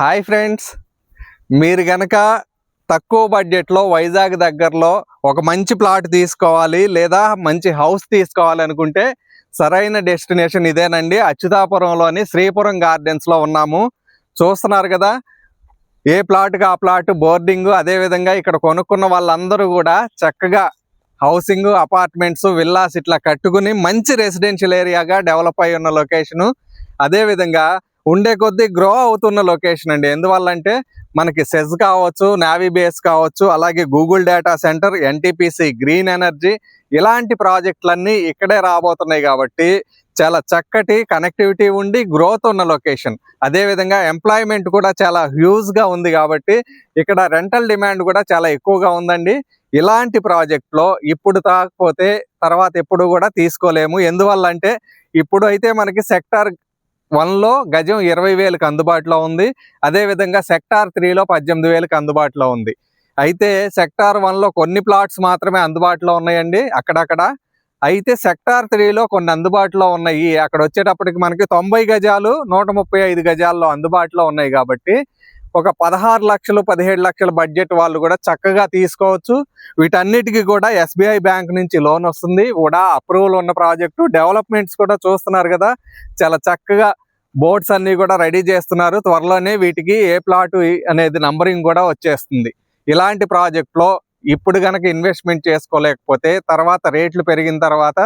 Hi friends, మీరు గనక తక్కువ బడ్జెట్లో వైజాగ్ దగ్గరలో ఒక మంచి ప్లాట్ తీసుకోవాలి లేదా మంచి హౌస్ తీసుకోవాలి అనుకుంటే సరైన డెస్టినేషన్ ఇదేనండి. అచ్యుతాపురంలోని శ్రీపురం గార్డెన్స్లో ఉన్నాము. చూస్తున్నారు కదా, ఏ ప్లాట్కి ఆ ప్లాట్ బోర్డింగ్. అదేవిధంగా ఇక్కడ కొనుక్కున్న వాళ్ళందరూ కూడా చక్కగా హౌసింగ్, అపార్ట్మెంట్స్, విల్లాస్ ఇట్లా కట్టుకుని మంచి రెసిడెన్షియల్ ఏరియాగా డెవలప్ అయి ఉన్న లొకేషను. అదేవిధంగా ఉండే కొద్దీ గ్రో అవుతున్న లొకేషన్ అండి. ఎందువల్లంటే మనకి సెజ్ కావచ్చు, నావీ బేస్ కావచ్చు, అలాగే Google data centre, NTPC, green energy ఇలాంటి ప్రాజెక్టులన్నీ ఇక్కడే రాబోతున్నాయి కాబట్టి చాలా చక్కటి కనెక్టివిటీ ఉండి గ్రోత్ ఉన్న లొకేషన్. అదేవిధంగా ఎంప్లాయ్మెంట్ కూడా చాలా హ్యూజ్గా ఉంది కాబట్టి ఇక్కడ రెంటల్ డిమాండ్ కూడా చాలా ఎక్కువగా ఉందండి. ఇలాంటి ప్రాజెక్ట్లో ఇప్పుడు తాకపోతే తర్వాత ఎప్పుడు కూడా తీసుకోలేము. ఎందువల్లంటే ఇప్పుడు అయితే మనకి సెక్టార్ 1లో గజం 20,000కి అందుబాటులో ఉంది. అదేవిధంగా సెక్టార్ 3లో 18,000కి అందుబాటులో ఉంది. అయితే సెక్టార్ 1లో కొన్ని ప్లాట్స్ మాత్రమే అందుబాటులో ఉన్నాయండి అక్కడక్కడ. అయితే సెక్టార్ 3లో కొన్ని అందుబాటులో ఉన్నాయి. అక్కడ వచ్చేటప్పటికి మనకి 90 గజాలు 135 గజాల్లో అందుబాటులో ఉన్నాయి కాబట్టి ఒక 16 లక్షలు 17 లక్షల బడ్జెట్ వాళ్ళు కూడా చక్కగా తీసుకోవచ్చు. వీటన్నిటికీ కూడా ఎస్బీఐ బ్యాంక్ నుంచి లోన్ వస్తుంది. కూడా అప్రూవల్ ఉన్న ప్రాజెక్టు. డెవలప్మెంట్స్ కూడా చూస్తున్నారు కదా, చాలా చక్కగా బోర్డ్స్ అన్నీ కూడా రెడీ చేస్తున్నారు. త్వరలోనే వీటికి ఏ ప్లాటు అనేది నంబరింగ్ కూడా వచ్చేస్తుంది. ఇలాంటి ప్రాజెక్ట్లో ఇప్పుడు కనుక ఇన్వెస్ట్మెంట్ చేసుకోలేకపోతే తర్వాత రేట్లు పెరిగిన తర్వాత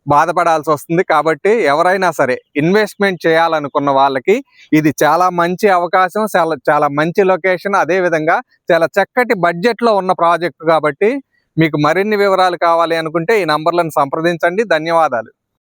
బాధపడాల్సి వస్తుంది. కాబట్టి ఎవరైనా సరే ఇన్వెస్ట్మెంట్ చేయాలనుకున్న వాళ్ళకి ఇది చాలా మంచి అవకాశం, చాలా మంచి లొకేషన్. అదేవిధంగా చాలా చక్కటి బడ్జెట్లో ఉన్న ప్రాజెక్టు కాబట్టి మీకు మరిన్ని వివరాలు కావాలి అనుకుంటే ఈ నంబర్లను సంప్రదించండి. ధన్యవాదాలు.